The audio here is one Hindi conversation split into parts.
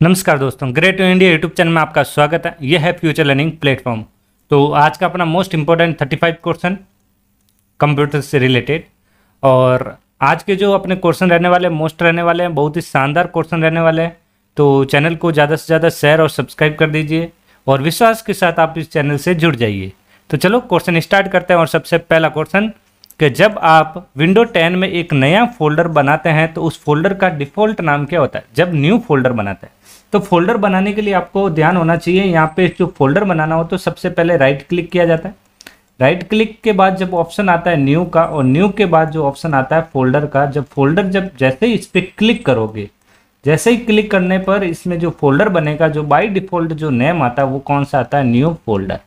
नमस्कार दोस्तों, great to India YouTube channel में आपका स्वागत है। यह है फ्यूचर लर्निंग प्लेटफॉर्म। तो आज का अपना मोस्ट इंपॉर्टेंट 35 क्वेश्चन कंप्यूटर से रिलेटेड, और आज के जो अपने क्वेश्चन रहने वाले मोस्ट रहने वाले हैं, बहुत ही शानदार क्वेश्चन रहने वाले हैं। तो चैनल को ज़्यादा से ज़्यादा शेयर और सब्सक्राइब कर दीजिए और विश्वास के साथ आप इस चैनल से जुड़ जाइए। तो चलो क्वेश्चन स्टार्ट करते हैं। और सबसे पहला क्वेश्चन कि जब आप विंडो 10 में एक नया फोल्डर बनाते हैं तो उस फोल्डर का डिफ़ॉल्ट नाम क्या होता है? जब न्यू फोल्डर बनाते हैं तो फोल्डर बनाने के लिए आपको ध्यान होना चाहिए, यहाँ पे जो फोल्डर बनाना हो तो सबसे पहले राइट क्लिक किया जाता है। राइट क्लिक के बाद जब ऑप्शन आता है न्यू का, और न्यू के बाद जो ऑप्शन आता है फोल्डर का, जब जैसे ही इस पर क्लिक करोगे, जैसे ही क्लिक करने पर इसमें जो फोल्डर बनेगा, जो बाय डिफ़ॉल्ट जो नेम आता है वो कौन सा आता है? New folder.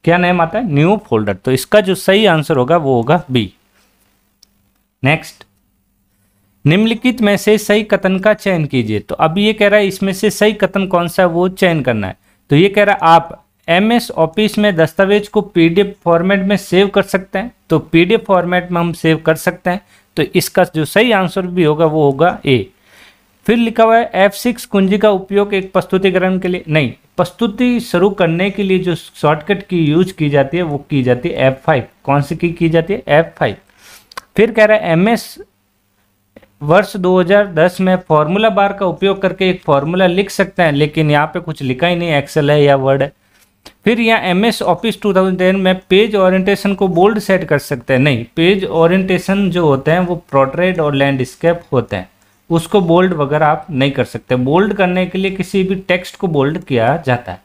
क्या नेम आता है? New folder. तो इसका जो सही आंसर होगा वो होगा बी। नेक्स्ट, निम्नलिखित में से सही कथन का चयन कीजिए। तो अब ये कह रहा है इसमें से सही कथन कौन सा है वो चयन करना है। तो ये कह रहा है आप MS ऑफिस में दस्तावेज को PDF फॉर्मेट में सेव कर सकते हैं। तो PDF फॉर्मेट में हम सेव कर सकते हैं। तो इसका जो सही आंसर भी होगा वो होगा ए। फिर लिखा हुआ है F6 कुंजी का उपयोग एक प्रस्तुतिकरण के लिए नहीं, प्रस्तुति शुरू करने के लिए जो शॉर्टकट की यूज की जाती है वो की जाती है F5। कौन सी की जाती है? F5। फिर कह रहा है MS वर्ष 2010 में फॉर्मूला बार का उपयोग करके एक फॉर्मूला लिख सकते हैं, लेकिन यहाँ पे कुछ लिखा ही नहीं, एक्सेल है या वर्ड है। फिर यहाँ MS ऑफिस 2010 में पेज ओरिएंटेशन को बोल्ड सेट कर सकते हैं। नहीं, पेज ओरिएंटेशन जो होते हैं वो पोर्ट्रेट और लैंडस्केप होते हैं, उसको बोल्ड वगैरह आप नहीं कर सकते। बोल्ड करने के लिए किसी भी टेक्स्ट को बोल्ड किया जाता है।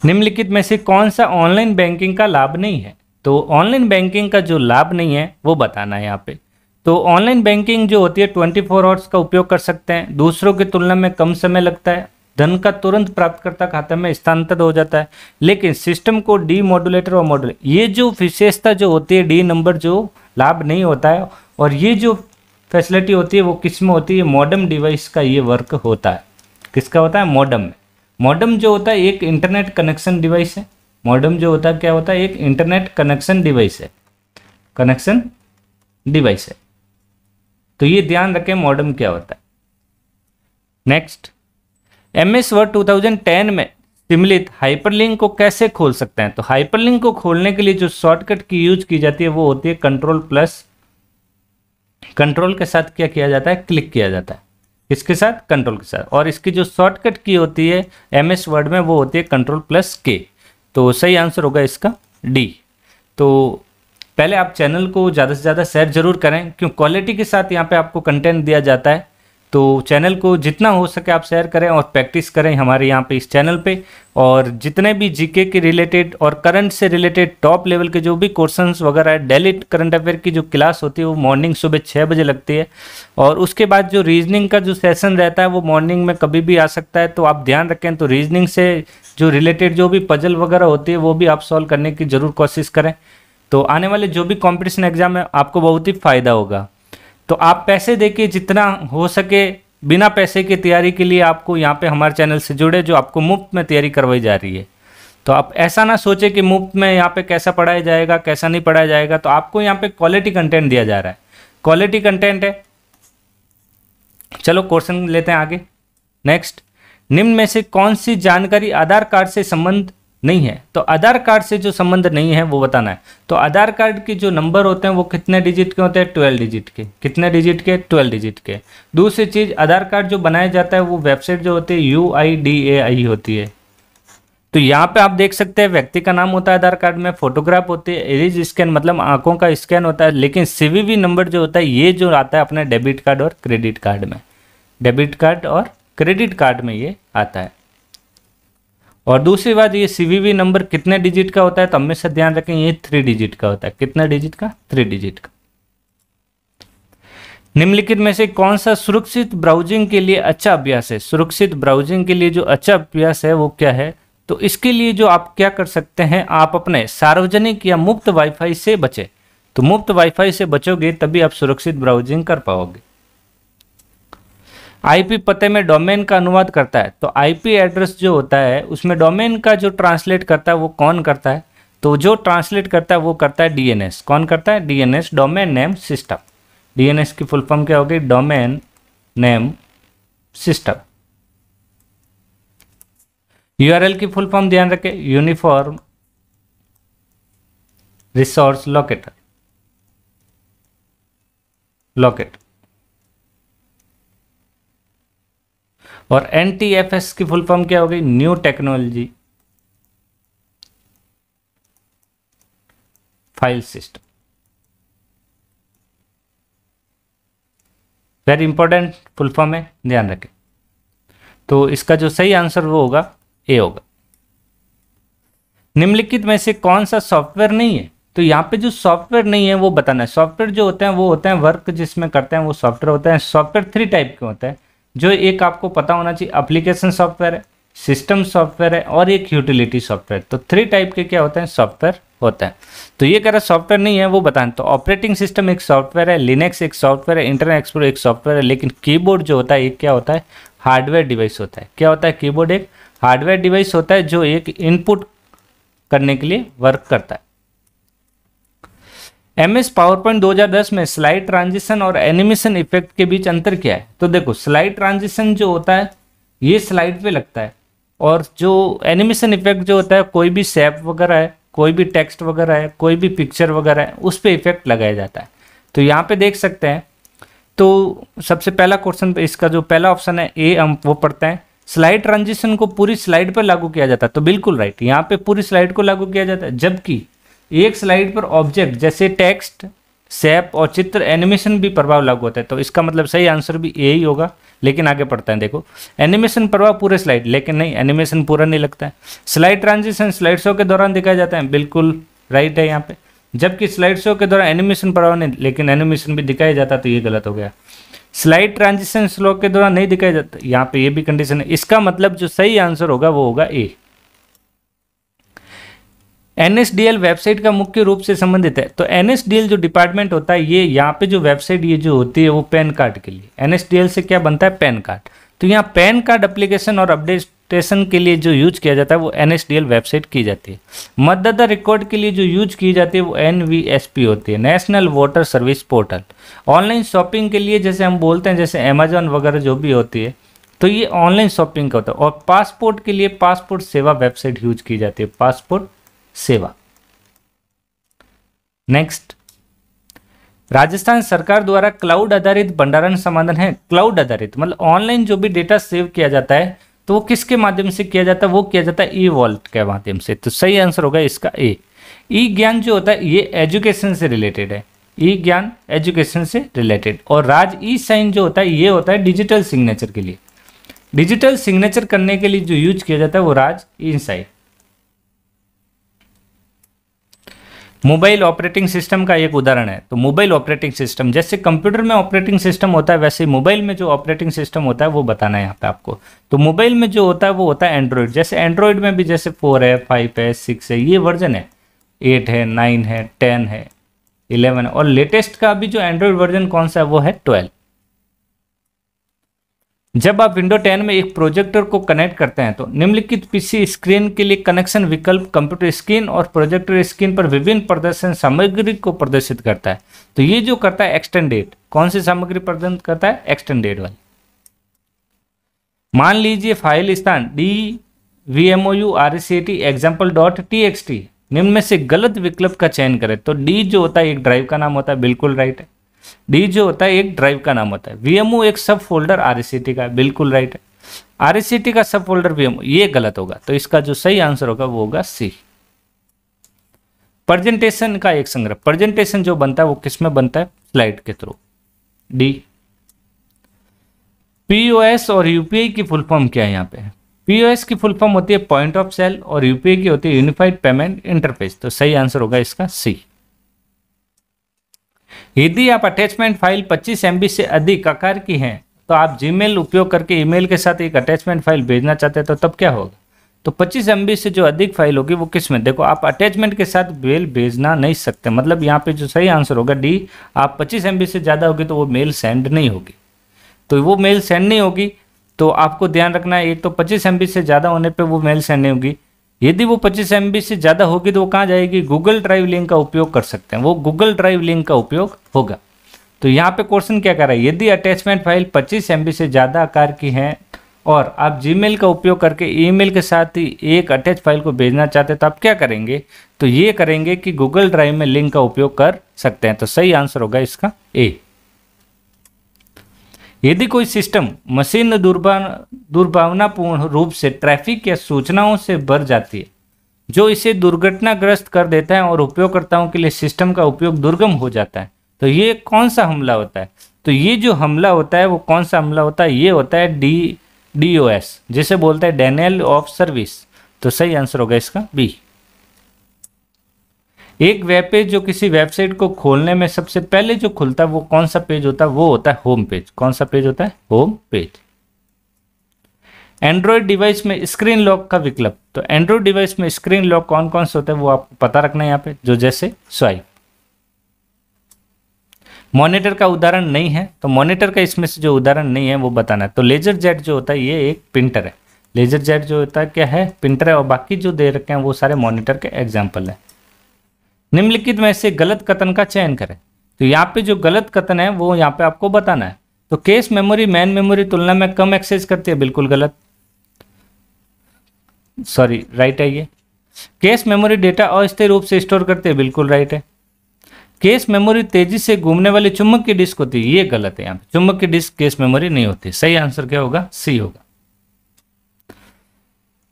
निम्नलिखित में से कौन सा ऑनलाइन बैंकिंग का लाभ नहीं है? तो ऑनलाइन बैंकिंग का जो लाभ नहीं है वो बताना है यहाँ पे। तो ऑनलाइन बैंकिंग जो होती है 24 आवर्स का उपयोग कर सकते हैं, दूसरों की तुलना में कम समय लगता है, धन का तुरंत प्राप्तकर्ता खाते में स्थानांतरित हो जाता है, लेकिन सिस्टम को डीमॉड्यूलेटर और मॉड्यूलेटर, ये जो विशेषता जो होती है डी नंबर जो लाभ नहीं होता है, और ये जो फैसिलिटी होती है वो किस में होती है? मॉडेम डिवाइस का ये वर्क होता है। किसका होता है? मॉडेम में। मॉडेम जो होता है एक इंटरनेट कनेक्शन डिवाइस है। मॉडेम जो होता है क्या होता है? एक इंटरनेट कनेक्शन डिवाइस है। कनेक्शन डिवाइस है। तो ये ध्यान रखें मॉडेम क्या होता है। नेक्स्ट, MS वर्ड 2010 में सम्मिलित हाइपरलिंक को कैसे खोल सकते हैं? तो हाइपरलिंक को खोलने के लिए जो शॉर्टकट की यूज की जाती है वो होती है कंट्रोल के साथ क्या किया जाता है? क्लिक किया जाता है। इसके साथ? कंट्रोल के साथ। और इसकी जो शॉर्टकट की होती है MS वर्ड में वो होती है Ctrl+K। तो सही आंसर होगा इसका डी। तो पहले आप चैनल को ज़्यादा से ज़्यादा शेयर जरूर करें, क्यों क्वालिटी के साथ यहाँ पे आपको कंटेंट दिया जाता है। तो चैनल को जितना हो सके आप शेयर करें और प्रैक्टिस करें हमारे यहाँ पे इस चैनल पे। और जितने भी जीके के रिलेटेड और करंट से रिलेटेड टॉप लेवल के जो भी क्वेश्चंस वगैरह है, डेली करंट अफेयर की जो क्लास होती है वो मॉर्निंग सुबह 6 बजे लगती है। और उसके बाद जो रीजनिंग का जो सेशन रहता है वो मॉर्निंग में कभी भी आ सकता है। तो आप ध्यान रखें। तो रीजनिंग से जो रिलेटेड जो भी पजल वगैरह होती है वो भी आप सॉल्व करने की ज़रूर कोशिश करें। तो आने वाले जो भी कॉम्पिटिशन एग्जाम है आपको बहुत ही फ़ायदा होगा। तो आप पैसे देके जितना हो सके बिना पैसे की तैयारी के लिए आपको यहाँ पे हमारे चैनल से जुड़े, जो आपको मुफ्त में तैयारी करवाई जा रही है। तो आप ऐसा ना सोचे कि मुफ्त में यहाँ पे कैसा पढ़ाया जाएगा कैसा नहीं पढ़ाया जाएगा। तो आपको यहाँ पे क्वालिटी कंटेंट दिया जा रहा है, क्वालिटी कंटेंट है। चलो क्वेश्चन लेते हैं आगे। नेक्स्ट, निम्न में से कौन सी जानकारी आधार कार्ड से संबंध नहीं है? तो आधार कार्ड से जो संबंध नहीं है वो बताना है। तो आधार कार्ड के जो नंबर होते हैं वो कितने डिजिट के होते हैं? 12 डिजिट के। कितने डिजिट के? 12 डिजिट के। दूसरी चीज, आधार कार्ड जो बनाया जाता है वो वेबसाइट जो होती है UIDAI होती है। तो यहाँ पे आप देख सकते हैं व्यक्ति का नाम होता है आधार कार्ड में, फोटोग्राफ होती है, इरिज स्कैन मतलब आंखों का स्कैन होता है, लेकिन CVV नंबर जो होता है ये जो आता है अपने डेबिट कार्ड और क्रेडिट कार्ड में। डेबिट कार्ड और क्रेडिट कार्ड में ये आता है। और दूसरी बात, ये CVV नंबर कितने डिजिट का होता है? तो हमेशा ध्यान रखें ये 3 डिजिट का होता है। कितना डिजिट का? 3 डिजिट का। निम्नलिखित में से कौन सा सुरक्षित ब्राउजिंग के लिए अच्छा अभ्यास है? सुरक्षित ब्राउजिंग के लिए जो अच्छा अभ्यास है वो क्या है? तो इसके लिए जो आप क्या कर सकते हैं, आप अपने सार्वजनिक या मुफ्त वाईफाई से बचें। तो मुफ्त वाईफाई से बचोगे तभी आप सुरक्षित ब्राउजिंग कर पाओगे। IP पते में डोमेन का अनुवाद करता है। तो IP एड्रेस जो होता है उसमें डोमेन का जो ट्रांसलेट करता है वो कौन करता है? तो जो ट्रांसलेट करता है वो करता है DNS। कौन करता है? DNS, domain name system. DNS की फुल फॉर्म क्या होगी? Domain name system. यूआरएल की फुल फॉर्म ध्यान रखें, यूनिफॉर्म रिसोर्स लोकेटर, और एनटीएफएस की फुल फॉर्म क्या होगी, new technology file system. Very important full form है, ध्यान रखें। तो इसका जो सही आंसर वो होगा ए होगा। निम्नलिखित में से कौन सा सॉफ्टवेयर नहीं है, तो यहाँ पे जो सॉफ्टवेयर नहीं है वो बताना है। सॉफ्टवेयर जो होते हैं वो होते हैं वर्क जिसमें करते हैं वो सॉफ्टवेयर होते हैं। सॉफ्टवेयर 3 टाइप के होते हैं, जो एक आपको पता होना चाहिए, एप्लीकेशन सॉफ्टवेयर है, सिस्टम सॉफ्टवेयर है और एक यूटिलिटी सॉफ्टवेयर। तो 3 टाइप के क्या होते हैं, सॉफ्टवेयर होता है। तो ये कह रहा सॉफ्टवेयर नहीं है वो बताना। तो ऑपरेटिंग सिस्टम एक सॉफ्टवेयर है, लिनक्स एक सॉफ्टवेयर है, इंटरनेट एक्सप्लोरर एक सॉफ्टवेयर है, लेकिन कीबोर्ड जो होता है एक क्या होता है, हार्डवेयर डिवाइस होता है। क्या होता है, कीबोर्ड एक हार्डवेयर डिवाइस होता है जो एक इनपुट करने के लिए वर्क करता है। MS पावरपॉइंट 2010 में स्लाइड ट्रांजिशन और एनिमेशन इफेक्ट के बीच अंतर क्या है। तो देखो स्लाइड ट्रांजिशन जो होता है ये स्लाइड पे लगता है, और जो एनिमेशन इफेक्ट जो होता है कोई भी शेप वगैरह है, कोई भी टेक्स्ट वगैरह है, कोई भी पिक्चर वगैरह है, उस पर इफेक्ट लगाया जाता है। तो यहाँ पे देख सकते हैं, तो सबसे पहला क्वेश्चन पे इसका जो पहला ऑप्शन है ए, हम वो पढ़ते हैं। स्लाइड ट्रांजिशन को पूरी स्लाइड पर लागू किया जाता है, तो बिल्कुल राइट, यहाँ पे पूरी स्लाइड को लागू किया जाता है। जबकि एक स्लाइड पर ऑब्जेक्ट जैसे टेक्स्ट, शेप और चित्र, एनिमेशन भी प्रभाव लागू होता है। तो इसका मतलब सही आंसर भी ए ही होगा। लेकिन आगे पढ़ते हैं, देखो एनिमेशन प्रभाव पूरे स्लाइड, लेकिन नहीं, एनिमेशन पूरा नहीं लगता है। स्लाइड ट्रांजिशन स्लाइड शो के दौरान दिखाया जाता है, बिल्कुल राइट है यहाँ पे। जबकि स्लाइड शो के दौरान एनिमेशन प्रभाव नहीं, लेकिन एनिमेशन भी दिखाया जाता, तो ये गलत हो गया। स्लाइड ट्रांजिशन स्लो के दौरान नहीं दिखाया जाता, यहाँ पे ये भी कंडीशन है। इसका मतलब जो सही आंसर होगा वो होगा ए। NSDL वेबसाइट का मुख्य रूप से संबंधित है। तो NSDL जो डिपार्टमेंट होता है, ये यहाँ पे जो वेबसाइट ये जो होती है वो पैन कार्ड के लिए, NSDL से क्या बनता है, पैन कार्ड। तो यहाँ पैन कार्ड एप्लीकेशन और अपडेटेशन के लिए जो यूज किया जाता है वो NSDL वेबसाइट की जाती है। मतदाता रिकॉर्ड के लिए जो यूज की जाती है वो NVSP होती है, national voter service portal. Online shopping के लिए जैसे हम बोलते हैं, जैसे अमेजोन वगैरह जो भी होती है, तो ये ऑनलाइन शॉपिंग का होता है। और पासपोर्ट के लिए पासपोर्ट सेवा वेबसाइट यूज की जाती है, पासपोर्ट सेवा। नेक्स्ट, राजस्थान सरकार द्वारा क्लाउड आधारित भंडारण समाधान है। क्लाउड आधारित मतलब ऑनलाइन जो भी डेटा सेव किया जाता है तो वो किसके माध्यम से किया जाता है, वो किया जाता है ई वॉलेट के माध्यम से। तो सही आंसर होगा इसका ए। ई ज्ञान जो होता है ये एजुकेशन से रिलेटेड है, ई ज्ञान एजुकेशन से रिलेटेड। और राज ई साइन जो होता है ये होता है डिजिटल सिग्नेचर के लिए। डिजिटल सिग्नेचर करने के लिए जो यूज किया जाता है वो राज ई साइन। मोबाइल ऑपरेटिंग सिस्टम का एक उदाहरण है। तो मोबाइल ऑपरेटिंग सिस्टम, जैसे कंप्यूटर में ऑपरेटिंग सिस्टम होता है वैसे मोबाइल में जो ऑपरेटिंग सिस्टम होता है वो बताना है यहाँ पे आपको। तो मोबाइल में जो होता है वो होता है एंड्रॉइड। जैसे एंड्रॉइड में भी जैसे 4 है, 5 है, 6 है, ये वर्जन है, 8 है, 9 है, 10 है, 11 है, और लेटेस्ट का भी जो एंड्रॉइड वर्जन कौन सा है वो है 12। जब आप विंडो 10 में एक प्रोजेक्टर को कनेक्ट करते हैं तो निम्नलिखित पीसी स्क्रीन के लिए कनेक्शन विकल्प कंप्यूटर स्क्रीन और प्रोजेक्टर स्क्रीन पर विभिन्न प्रदर्शन सामग्री को प्रदर्शित करता है। तो ये जो करता है एक्सटेंडेड, कौन सी सामग्री प्रदर्शित करता है, एक्सटेंडेड वाली। मान लीजिए फाइल स्थान DVMOU RECT निम्न में से गलत विकल्प का चयन करें। तो डी जो होता है एक ड्राइव का नाम होता है, बिल्कुल राइट है। डी जो होता है एक ड्राइव का नाम होता है। VMO एक सब फोल्डर RECT का, बिल्कुल राइट है। RECT का सब फोल्डर VMO, ये गलत होगा। तो इसका जो सही आंसर होगा वो होगा सी। प्रेजेंटेशन का एक संग्रह, प्रेजेंटेशन जो बनता है वो किस में बनता है, स्लाइड के थ्रू, डी। POS और UPI की फुल फॉर्म क्या है यहाँ पे। POS की फुल फॉर्म होती है पॉइंट ऑफ सेल और UPI की होती है यूनिफाइड पेमेंट इंटरफेस। तो सही आंसर होगा इसका सी। यदि आप अटैचमेंट फाइल 25 MB से अधिक आकार की है तो आप जीमेल उपयोग करके ईमेल के साथ एक अटैचमेंट फाइल भेजना चाहते हैं, तो तब क्या होगा। तो 25 MB से जो अधिक फाइल होगी वो किस में, देखो आप अटैचमेंट के साथ मेल भेजना नहीं सकते। मतलब यहाँ पे जो सही आंसर होगा डी। आप 25 MB से ज़्यादा होगी तो वो मेल सेंड नहीं होगी। तो वो मेल सेंड नहीं होगी तो आपको ध्यान रखना है, एक तो 25 MB से ज़्यादा होने पर वो मेल सेंड नहीं होगी। यदि वो 25 MB से ज़्यादा होगी तो वो कहाँ जाएगी, गूगल ड्राइव लिंक का उपयोग कर सकते हैं, वो गूगल ड्राइव लिंक का उपयोग होगा। तो यहाँ पे क्वेश्चन क्या कर रहा है, यदि अटैचमेंट फाइल 25 MB से ज़्यादा आकार की है और आप जीमेल का उपयोग करके ईमेल के साथ ही एक अटैच फाइल को भेजना चाहते हैं तो आप क्या करेंगे, तो ये करेंगे कि गूगल ड्राइव में लिंक का उपयोग कर सकते हैं। तो सही आंसर होगा इसका ए। यदि कोई सिस्टम मशीन दुर्भावनापूर्ण रूप से ट्रैफिक या सूचनाओं से भर जाती है जो इसे दुर्घटनाग्रस्त कर देता है और उपयोगकर्ताओं के लिए सिस्टम का उपयोग दुर्गम हो जाता है, तो ये कौन सा हमला होता है, तो ये जो हमला होता है वो कौन सा हमला होता है, ये होता है DOS, जिसे बोलते हैं डेनियल ऑफ सर्विस। तो सही आंसर होगा इसका बी। एक वेब पेज जो किसी वेबसाइट को खोलने में सबसे पहले जो खुलता है वो कौन सा पेज होता है, वो होता है होम पेज। कौन सा पेज होता है, होम पेज। एंड्रॉयड डिवाइस में स्क्रीन लॉक का विकल्प, तो एंड्रॉयड डिवाइस में स्क्रीन लॉक कौन कौन से होते हैं वो आपको पता रखना है यहाँ पे, जो जैसे स्वाइप। मॉनिटर का उदाहरण नहीं है, तो मॉनिटर का इसमें से जो उदाहरण नहीं है वो बताना है। तो लेजर जेट जो होता है ये एक प्रिंटर है, लेजर जेट जो होता है क्या है, प्रिंटर है, और बाकी जो दे रखे हैं वो सारे मॉनिटर के एग्जाम्पल है। निम्नलिखित में से गलत कथन का चयन करें, तो यहाँ पे जो गलत कथन है वो यहाँ पे आपको बताना है। तो केस मेमोरी मैन मेमोरी तुलना में कम एक्सेस करती है, बिल्कुल गलत, सॉरी राइट है ये। केस मेमोरी डेटा अस्थायी रूप से स्टोर करती है, बिल्कुल राइट है। केस मेमोरी तेजी से घूमने वाली चुंबक की डिस्क होती है, ये गलत है। यहाँ पे चुंबक की डिस्क केस मेमोरी नहीं होती। सही आंसर क्या होगा, सी होगा।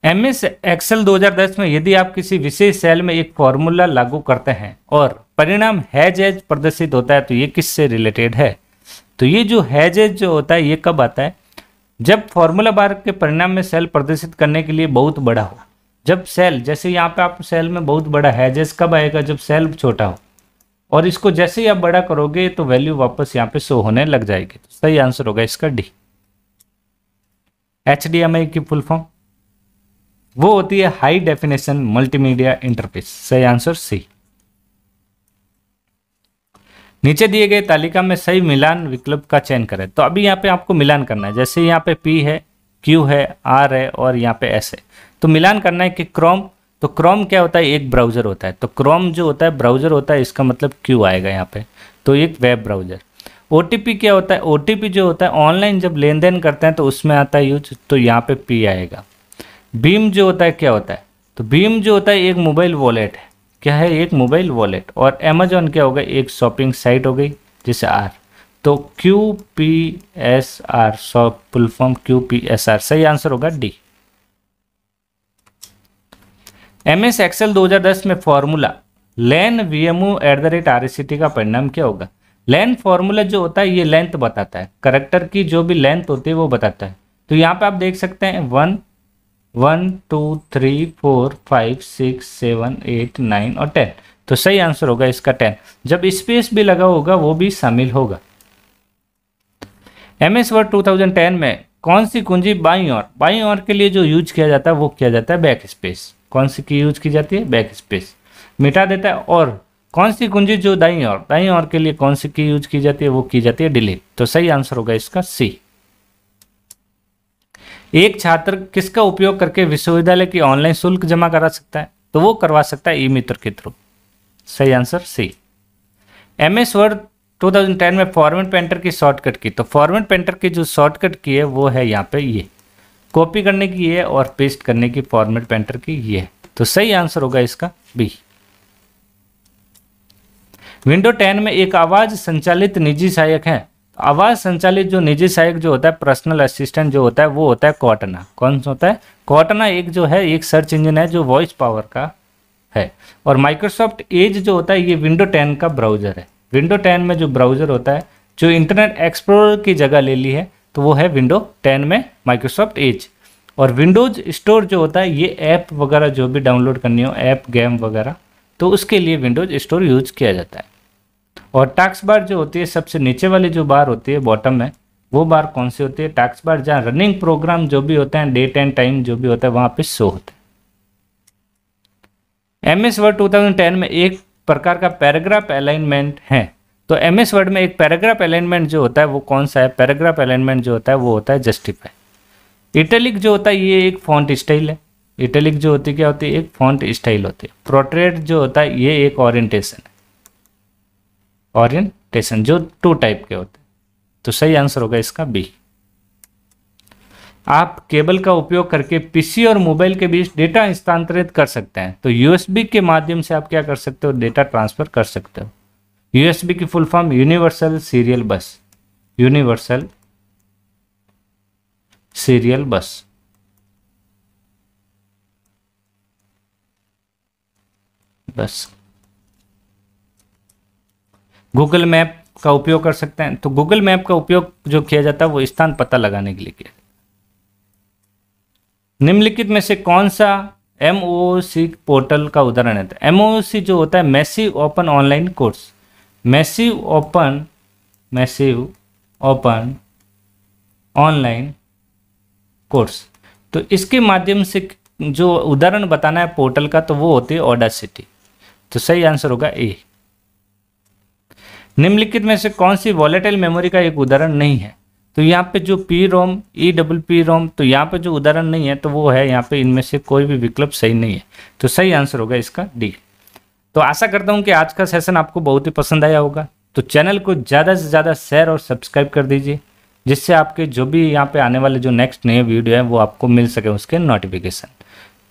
MS एक्सेल 2010 में यदि आप किसी विशेष सेल में एक फॉर्मूला लागू करते हैं और परिणाम हैज एज प्रदर्शित होता है, तो ये किससे रिलेटेड है, तो ये जो हैज एज जो होता है ये कब आता है, जब फॉर्मूला बार के परिणाम में सेल प्रदर्शित करने के लिए बहुत बड़ा हो। जब सेल, जैसे यहाँ पे आप सेल में बहुत बड़ा हैज एज कब आएगा, जब सेल छोटा हो, और इसको जैसे ही आप बड़ा करोगे तो वैल्यू वापस यहाँ पे शो होने लग जाएगी। तो सही आंसर होगा इसका डी। HDMI की फुल फॉर्म वो होती है हाई डेफिनेशन मल्टीमीडिया इंटरफेस। सही आंसर सी। नीचे दिए गए तालिका में सही मिलान विकल्प का चयन करें, तो अभी यहाँ पे आपको मिलान करना है। जैसे यहाँ पे P है, Q है, R है और यहाँ पे S है, तो मिलान करना है कि क्रोम, तो क्रोम क्या होता है, एक ब्राउजर होता है, तो क्रोम जो होता है ब्राउजर होता है, इसका मतलब Q आएगा यहाँ पे, तो एक वेब ब्राउजर। OTP क्या होता है, OTP जो होता है ऑनलाइन जब लेन देन करते हैं तो उसमें आता है यूज, तो यहाँ पे P आएगा। बीम जो होता है क्या होता है, तो बीम जो होता है एक मोबाइल वॉलेट है, क्या है, एक मोबाइल वॉलेट। और अमेजोन क्या होगा, एक शॉपिंग साइट हो गई, जैसे R, तो QPSR, फुल फॉर्म QPSR। सही आंसर होगा डी। MS एक्सेल 2010 में फॉर्मूला लेन VMU@RSCT का परिणाम क्या होगा। लेन फॉर्मूला जो होता है ये लेंथ बताता है, कैरेक्टर की जो भी लेंथ होती है वो बताता है। तो यहाँ पे आप देख सकते हैं 1 2 3 4 5 6 7 8 9 और 10, तो सही आंसर होगा इसका 10। जब स्पेस भी लगा होगा वो भी शामिल होगा। MS वर्ड 2010 में कौन सी कुंजी बाईं ओर के लिए जो यूज किया जाता है वो किया जाता है बैक स्पेस। कौन सी की यूज की जाती है, बैक स्पेस, मिटा देता है। और कौन सी कुंजी जो दाईं ओर के लिए कौन सी की यूज की जाती है, वो की जाती है डिलीट। तो सही आंसर होगा इसका सी। एक छात्र किसका उपयोग करके विश्वविद्यालय की ऑनलाइन शुल्क जमा करा सकता है, तो वो करवा सकता है ई-मित्र के थ्रू। सही आंसर सी। MS वर्ड 2010 में फॉर्मेट पेंटर की शॉर्टकट की, तो फॉर्मेट पेंटर की जो शॉर्टकट की है वो है यहाँ पे ये, कॉपी करने की ये और पेस्ट करने की फॉर्मेट पेंटर की ये, तो सही आंसर होगा इसका बी। विंडो 10 में एक आवाज संचालित निजी सहायक है। आवाज संचालित जो निजी सहायक जो होता है, पर्सनल असिस्टेंट जो होता है वो होता है कॉर्टना। कौन सा होता है, कॉर्टना एक जो है एक सर्च इंजन है जो वॉइस पावर का है। और माइक्रोसॉफ्ट एज जो होता है ये विंडो 10 का ब्राउजर है। विंडो 10 में जो ब्राउजर होता है जो इंटरनेट एक्सप्लोरर की जगह ले ली है, तो वो है विंडो 10 में माइक्रोसॉफ्ट एज। और विंडोज स्टोर जो होता है ये ऐप वगैरह जो भी डाउनलोड करनी हो, ऐप गेम वगैरह, तो उसके लिए विंडोज स्टोर यूज किया जाता है। और टास्क बार जो होती है सबसे नीचे वाली जो बार होती है बॉटम में, वो बार कौन सी होती है, टास्क बार, जहाँ रनिंग प्रोग्राम जो भी होते हैं, डेट एंड टाइम जो भी होता है वहाँ पे शो होता है। MS वर्ड 2010 में एक प्रकार का पैराग्राफ अलाइनमेंट है। तो MS वर्ड में एक पैराग्राफ अलाइनमेंट जो होता है वो कौन सा है, पैराग्राफ अलाइनमेंट जो होता है वो होता है जस्टिफाई। इटैलिक जो होता है ये एक फॉन्ट स्टाइल है। इटैलिक जो होती है क्या होती है, एक फॉन्ट स्टाइल होती है। पोर्ट्रेट जो होता है ये एक ओरिएंटेशन है। ओरिएंटेशन, जो 2 टाइप के होते हैं। तो सही आंसर होगा इसका बी। आप केबल का उपयोग करके पीसी और मोबाइल के बीच डेटा हस्तांतरित कर सकते हैं। तो यूएसबी के माध्यम से आप क्या कर सकते हो, डेटा ट्रांसफर कर सकते हो। यूएसबी की फुल फॉर्म यूनिवर्सल सीरियल बस, यूनिवर्सल सीरियल बस। बस गूगल मैप का उपयोग कर सकते हैं। तो गूगल मैप का उपयोग जो किया जाता है वो स्थान पता लगाने के लिए किया। निम्नलिखित में से कौन सा एमओसी पोर्टल का उदाहरण है? एमओसी जो होता है massive open online course, massive open online course. तो इसके माध्यम से जो उदाहरण बताना है पोर्टल का, तो वो होती है ऑडासिटी। तो सही आंसर होगा ए। निम्नलिखित में से कौन सी वॉलेटाइल मेमोरी का एक उदाहरण नहीं है? तो यहाँ पे जो पी रोम, ई रोम, तो यहाँ पे जो उदाहरण नहीं है तो वो है यहाँ पे, इनमें से कोई भी विकल्प सही नहीं है। तो सही आंसर होगा इसका डी। तो आशा करता हूँ कि आज का सेशन आपको बहुत ही पसंद आया होगा। तो चैनल को ज़्यादा से ज़्यादा शेयर और सब्सक्राइब कर दीजिए, जिससे आपके जो भी यहाँ पे आने वाले जो नेक्स्ट नए वीडियो है वो आपको मिल सके उसके नोटिफिकेशन।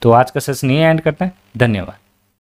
तो आज का सेशन यही एंड करते हैं। धन्यवाद।